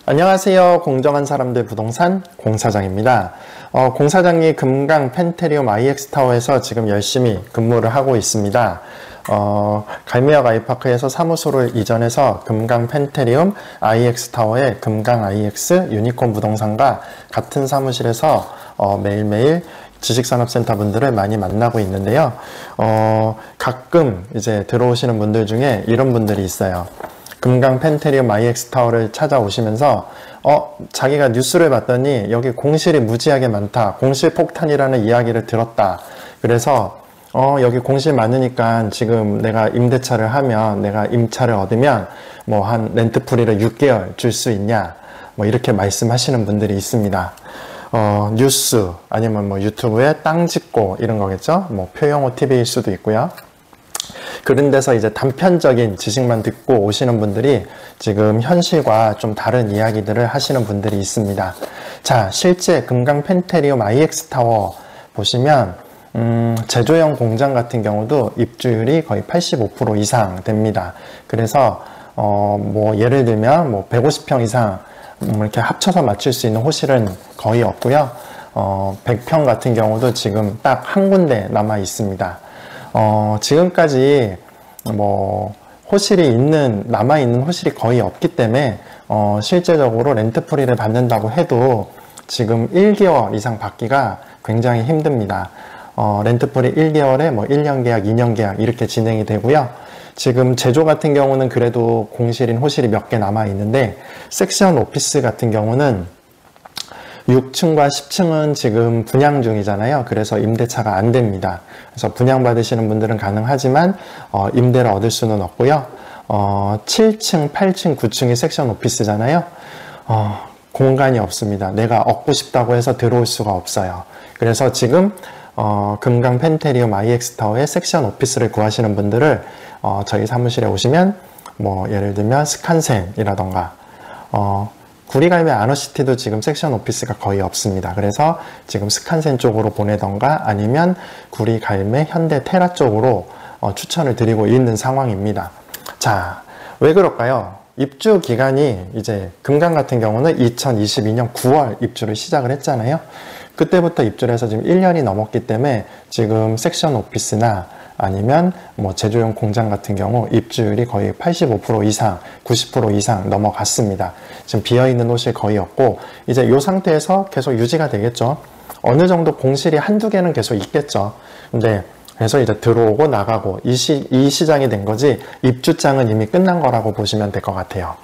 안녕하세요. 공정한 사람들 부동산 공사장입니다. 공사장이 금강 펜테리움 IX타워에서 지금 열심히 근무를 하고 있습니다. 갈미역 아이파크에서 사무소를 이전해서 금강 펜테리움 IX타워의 금강 IX 유니콘 부동산과 같은 사무실에서 매일매일 지식산업센터 분들을 많이 만나고 있는데요. 가끔 이제 들어오시는 분들 중에 이런 분들이 있어요. 금강 펜테리움 IX타워를 찾아오시면서 자기가 뉴스를 봤더니 여기 공실이 무지하게 많다. 공실 폭탄이라는 이야기를 들었다. 그래서 여기 공실 많으니까 지금 내가 임대차를 하면 내가 임차를 얻으면 뭐 한 렌트프리를 6개월 줄 수 있냐 뭐 이렇게 말씀하시는 분들이 있습니다. 뉴스 아니면 뭐 유튜브에 땅 짓고 이런 거겠죠. 뭐 표용호 TV일 수도 있고요. 그런 데서 이제 단편적인 지식만 듣고 오시는 분들이 지금 현실과 좀 다른 이야기들을 하시는 분들이 있습니다. 자, 실제 금강 펜테리움 IX타워 보시면 제조형 공장 같은 경우도 입주율이 거의 85% 이상 됩니다. 그래서 뭐 예를 들면 뭐 150평 이상 이렇게 합쳐서 맞출 수 있는 호실은 거의 없고요. 100평 같은 경우도 지금 딱 한 군데 남아 있습니다. 지금까지 뭐 호실이 남아있는 호실이 거의 없기 때문에 실제적으로 렌트프리를 받는다고 해도 지금 1개월 이상 받기가 굉장히 힘듭니다. 렌트프리 1개월에 뭐 1년 계약, 2년 계약 이렇게 진행이 되고요. 지금 제조 같은 경우는 그래도 공실인 호실이 몇 개 남아 있는데 섹션 오피스 같은 경우는 6층과 10층은 지금 분양 중이잖아요. 그래서 임대차가 안 됩니다. 그래서 분양받으시는 분들은 가능하지만 임대를 얻을 수는 없고요. 7층, 8층, 9층이 섹션 오피스잖아요. 공간이 없습니다. 내가 얻고 싶다고 해서 들어올 수가 없어요. 그래서 지금 금강 펜테리움 IX타워의 섹션 오피스를 구하시는 분들을 저희 사무실에 오시면 뭐 예를 들면 스칸센이라던가 구리갈매 아너시티도 지금 섹션 오피스가 거의 없습니다. 그래서 지금 스칸센 쪽으로 보내던가 아니면 구리갈매 현대 테라 쪽으로 추천을 드리고 있는 상황입니다. 자, 왜 그럴까요? 입주 기간이 이제 금강 같은 경우는 2022년 9월 입주를 시작을 했잖아요. 그때부터 입주를 해서 지금 1년이 넘었기 때문에 지금 섹션 오피스나 아니면 뭐 제조용 공장 같은 경우 입주율이 거의 85% 이상, 90% 이상 넘어갔습니다. 지금 비어있는 호실 거의 없고 이제 이 상태에서 계속 유지가 되겠죠. 어느 정도 공실이 한두 개는 계속 있겠죠. 근데 그래서 이제 들어오고 나가고 이 시장이 된 거지 입주장은 이미 끝난 거라고 보시면 될 것 같아요.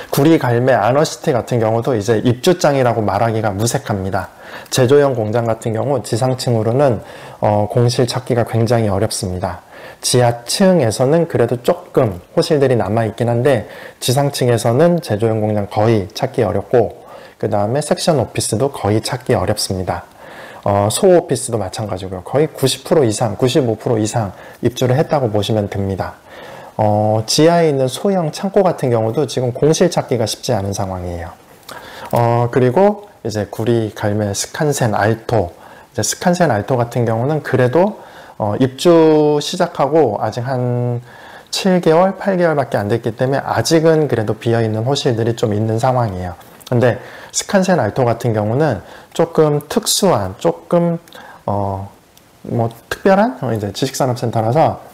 구리갈매 아너시티 같은 경우도 이제 입주장이라고 말하기가 무색합니다. 제조형 공장 같은 경우 지상층으로는 공실 찾기가 굉장히 어렵습니다. 지하층에서는 그래도 조금 호실들이 남아있긴 한데 지상층에서는 제조형 공장 거의 찾기 어렵고 그 다음에 섹션 오피스도 거의 찾기 어렵습니다. 소오피스도 마찬가지고요. 거의 90% 이상, 95% 이상 입주를 했다고 보시면 됩니다. 지하에 있는 소형 창고 같은 경우도 지금 공실 찾기가 쉽지 않은 상황이에요. 그리고 이제 구리갈매 스칸센 알토, 이제 스칸센 알토 같은 경우는 그래도 입주 시작하고 아직 한 7개월, 8개월밖에 안 됐기 때문에 아직은 그래도 비어있는 호실들이 좀 있는 상황이에요. 근데 스칸센 알토 같은 경우는 조금 특수한, 조금 뭐 특별한 이제 지식산업센터라서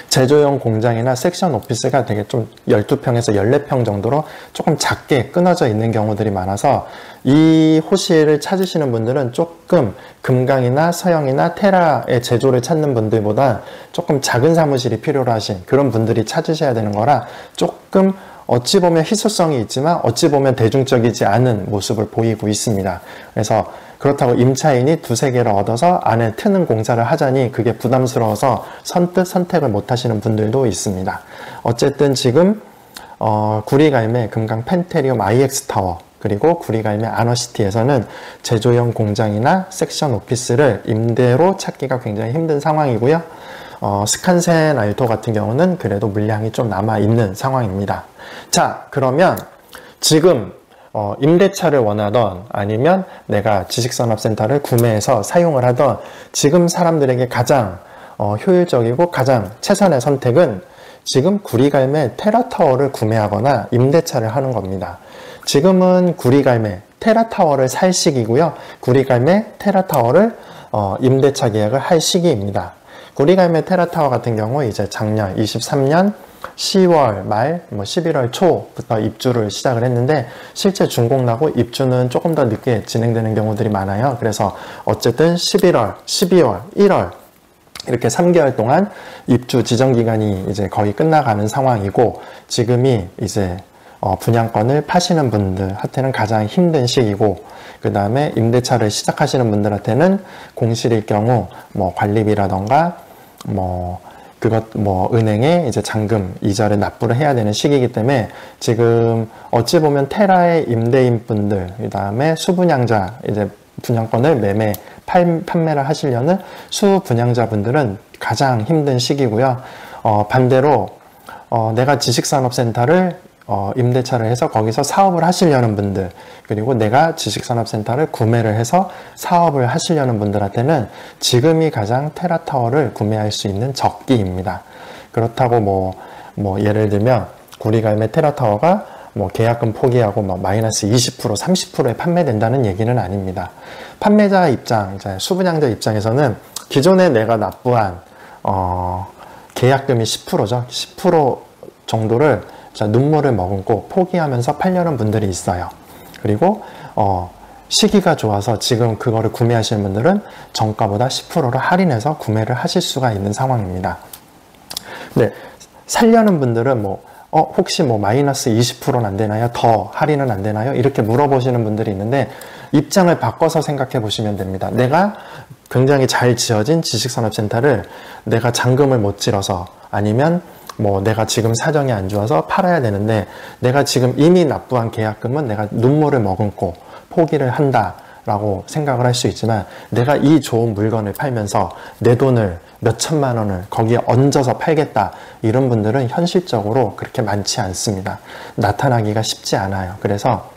제조용 공장이나 섹션 오피스가 되게 좀 12평에서 14평 정도로 조금 작게 끊어져 있는 경우들이 많아서 이 호실을 찾으시는 분들은 조금 금강이나 서영이나 테라의 제조를 찾는 분들보다 조금 작은 사무실이 필요로 하신 그런 분들이 찾으셔야 되는 거라 조금 어찌 보면 희소성이 있지만 어찌 보면 대중적이지 않은 모습을 보이고 있습니다. 그래서 그렇다고 임차인이 두세 개를 얻어서 안에 트는 공사를 하자니 그게 부담스러워서 선뜻 선택을 못 하시는 분들도 있습니다. 어쨌든 지금 구리갈매 금강 펜테리움 IX타워 그리고 구리갈매 아너시티에서는 제조형 공장이나 섹션 오피스를 임대로 찾기가 굉장히 힘든 상황이고요. 스칸센 알토 같은 경우는 그래도 물량이 좀 남아있는 상황입니다. 자, 그러면 지금 임대차를 원하던 아니면 내가 지식산업센터를 구매해서 사용을 하던 지금 사람들에게 가장 효율적이고 가장 최선의 선택은 지금 구리갈매 테라타워를 구매하거나 임대차를 하는 겁니다. 지금은 구리갈매 테라타워를 살 시기고요. 구리갈매 테라타워를 임대차 계약을 할 시기입니다. 구리갈매 테라타워 같은 경우 이제 작년 23년 10월 말, 11월 초부터 입주를 시작을 했는데 실제 준공 나고 입주는 조금 더 늦게 진행되는 경우들이 많아요. 그래서 어쨌든 11월, 12월, 1월 이렇게 3개월 동안 입주 지정 기간이 이제 거의 끝나가는 상황이고 지금이 이제 분양권을 파시는 분들한테는 가장 힘든 시기고 그 다음에 임대차를 시작하시는 분들한테는 공실일 경우 관리비라던가 은행에 이제 잔금 이자를 납부를 해야 되는 시기이기 때문에 지금 어찌 보면 테라의 임대인 분들 그 다음에 수분양자 이제 분양권을 판매를 하시려는 수분양자분들은 가장 힘든 시기고요. 반대로 내가 지식산업센터를 임대차를 해서 거기서 사업을 하시려는 분들 그리고 내가 지식산업센터를 구매를 해서 사업을 하시려는 분들한테는 지금이 가장 테라타워를 구매할 수 있는 적기입니다. 그렇다고 예를 들면 구리갈매 테라타워가 계약금 포기하고 마이너스 20% 30%에 판매된다는 얘기는 아닙니다. 판매자 입장, 이제 수분양자 입장에서는 기존에 내가 납부한 계약금이 10%죠. 10% 정도를 눈물을 머금고 포기하면서 팔려는 분들이 있어요. 그리고 시기가 좋아서 지금 그거를 구매하시는 분들은 정가보다 10%를 할인해서 구매를 하실 수가 있는 상황입니다. 네, 살려는 분들은 혹시 마이너스 20%는 안 되나요? 더 할인은 안 되나요? 이렇게 물어보시는 분들이 있는데 입장을 바꿔서 생각해 보시면 됩니다. 내가 굉장히 잘 지어진 지식산업센터를 내가 잔금을 못 치러서 아니면 내가 지금 사정이 안 좋아서 팔아야 되는데 내가 지금 이미 납부한 계약금은 내가 눈물을 머금고 포기를 한다라고 생각을 할 수 있지만 내가 이 좋은 물건을 팔면서 내 돈을 몇 천만 원을 거기에 얹어서 팔겠다 이런 분들은 현실적으로 그렇게 많지 않습니다. 나타나기가 쉽지 않아요. 그래서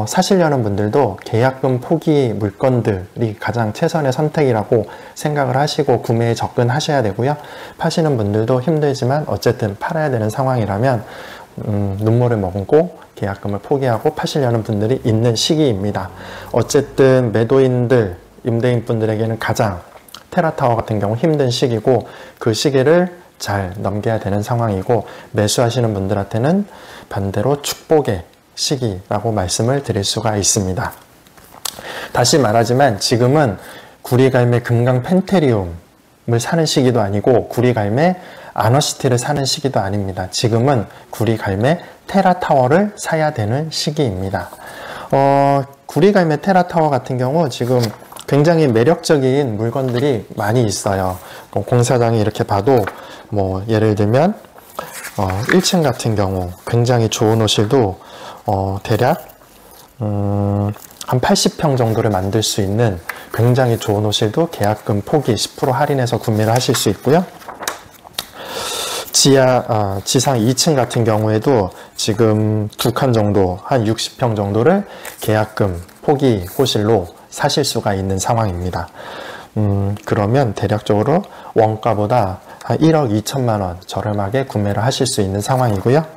사시려는 분들도 계약금 포기 물건들이 가장 최선의 선택이라고 생각을 하시고 구매에 접근하셔야 되고요. 파시는 분들도 힘들지만 어쨌든 팔아야 되는 상황이라면 눈물을 머금고 계약금을 포기하고 파시려는 분들이 있는 시기입니다. 어쨌든 매도인들, 임대인분들에게는 가장 테라타워 같은 경우 힘든 시기고 그 시기를 잘 넘겨야 되는 상황이고 매수하시는 분들한테는 반대로 축복의 시기라고 말씀을 드릴 수가 있습니다. 다시 말하지만 지금은 구리갈매 금강 펜테리움을 사는 시기도 아니고 구리갈매 아너시티를 사는 시기도 아닙니다. 지금은 구리갈매 테라타워를 사야 되는 시기입니다. 구리갈매 테라타워 같은 경우 지금 굉장히 매력적인 물건들이 많이 있어요. 공사장이 이렇게 봐도 예를 들면 1층 같은 경우 굉장히 좋은 호실도 대략 한 80평 정도를 만들 수 있는 굉장히 좋은 호실도 계약금 포기 10% 할인해서 구매를 하실 수 있고요. 지상 2층 같은 경우에도 지금 2칸 정도 한 60평 정도를 계약금 포기 호실로 사실 수가 있는 상황입니다. 그러면 대략적으로 원가보다 한 1억 2천만 원 저렴하게 구매를 하실 수 있는 상황이고요.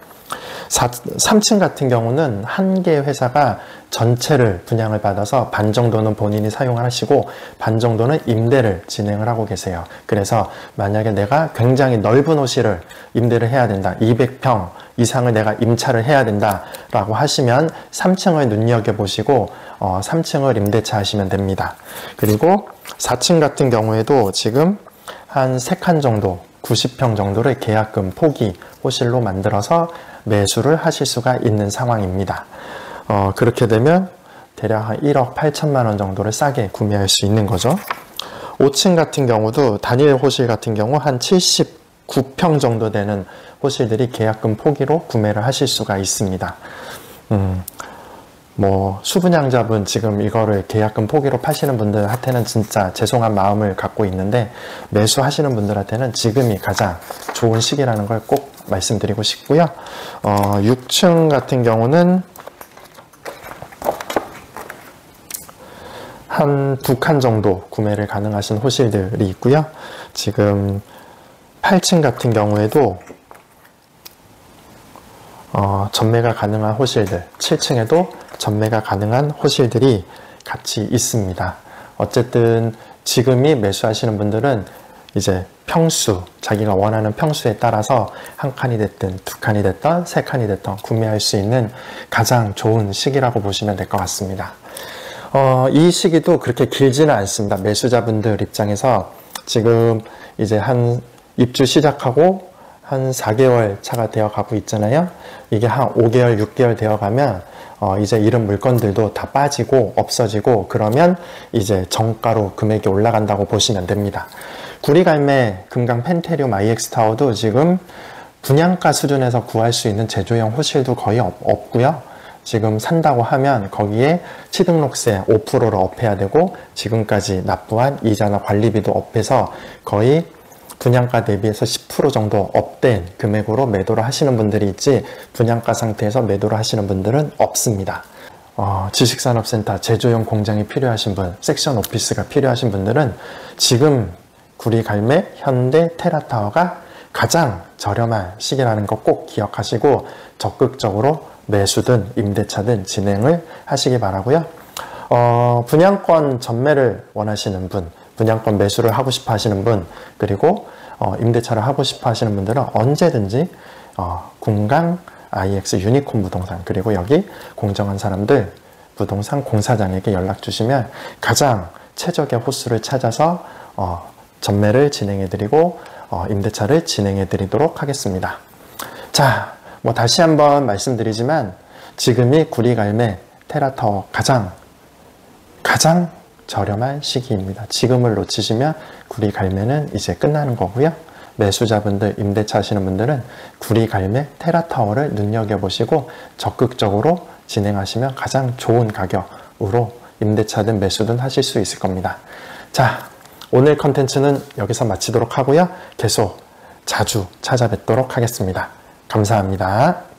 3층 같은 경우는 한 개의 회사가 전체를 분양을 받아서 반 정도는 본인이 사용을 하시고 반 정도는 임대를 진행을 하고 계세요. 그래서 만약에 내가 굉장히 넓은 호실을 임대를 해야 된다. 200평 이상을 내가 임차를 해야 된다 라고 하시면 3층을 눈여겨보시고 3층을 임대차 하시면 됩니다. 그리고 4층 같은 경우에도 지금 한 3칸 정도 90평 정도를 계약금 포기 호실로 만들어서 매수를 하실 수가 있는 상황입니다. 그렇게 되면 대략 한 1억 8천만 원 정도를 싸게 구매할 수 있는 거죠. 5층 같은 경우도 단일 호실 같은 경우 한 79평 정도 되는 호실들이 계약금 포기로 구매를 하실 수가 있습니다. 수분양자분 지금 이거를 계약금 포기로 파시는 분들한테는 진짜 죄송한 마음을 갖고 있는데 매수하시는 분들한테는 지금이 가장 좋은 시기라는 걸 꼭 말씀드리고 싶고요. 6층 같은 경우는 한 2칸 정도 구매를 가능하신 호실들이 있고요. 지금 8층 같은 경우에도 전매가 가능한 호실들, 7층에도 전매가 가능한 호실들이 같이 있습니다. 어쨌든 지금이 매수하시는 분들은 이제 평수, 자기가 원하는 평수에 따라서 한 칸이 됐든 두 칸이 됐든 세 칸이 됐든 구매할 수 있는 가장 좋은 시기라고 보시면 될 것 같습니다. 이 시기도 그렇게 길지는 않습니다. 매수자분들 입장에서 지금 이제 한 입주 시작하고 한 4개월 차가 되어 가고 있잖아요. 이게 한 5개월, 6개월 되어 가면 이제 이런 물건들도 다 빠지고 없어지고 그러면 이제 정가로 금액이 올라간다고 보시면 됩니다. 구리갈매 금강 펜테리움 IX타워도 지금 분양가 수준에서 구할 수 있는 제조형 호실도 거의 없고요. 지금 산다고 하면 거기에 취등록세 5%를 업해야 되고 지금까지 납부한 이자나 관리비도 업해서 거의 분양가 대비해서 10% 정도 업된 금액으로 매도를 하시는 분들이 있지 분양가 상태에서 매도를 하시는 분들은 없습니다. 지식산업센터 제조용 공장이 필요하신 분, 섹션 오피스가 필요하신 분들은 지금 구리갈매, 현대, 테라타워가 가장 저렴한 시기라는 거 꼭 기억하시고 적극적으로 매수든 임대차든 진행을 하시기 바라고요. 분양권 전매를 원하시는 분, 분양권 매수를 하고 싶어 하시는 분, 그리고 임대차를 하고 싶어 하시는 분들은 언제든지 금강 IX 유니콘 부동산, 그리고 여기 공정한 사람들 부동산 공사장에게 연락 주시면 가장 최적의 호수를 찾아서 전매를 진행해 드리고 임대차를 진행해 드리도록 하겠습니다. 자, 다시 한번 말씀드리지만 지금이 구리갈매 테라타워 가장 저렴한 시기입니다. 지금을 놓치시면 구리갈매는 이제 끝나는 거고요. 매수자분들, 임대차 하시는 분들은 구리갈매 테라타워를 눈여겨보시고 적극적으로 진행하시면 가장 좋은 가격으로 임대차든 매수든 하실 수 있을 겁니다. 자, 오늘 컨텐츠는 여기서 마치도록 하고요. 계속 자주 찾아뵙도록 하겠습니다. 감사합니다.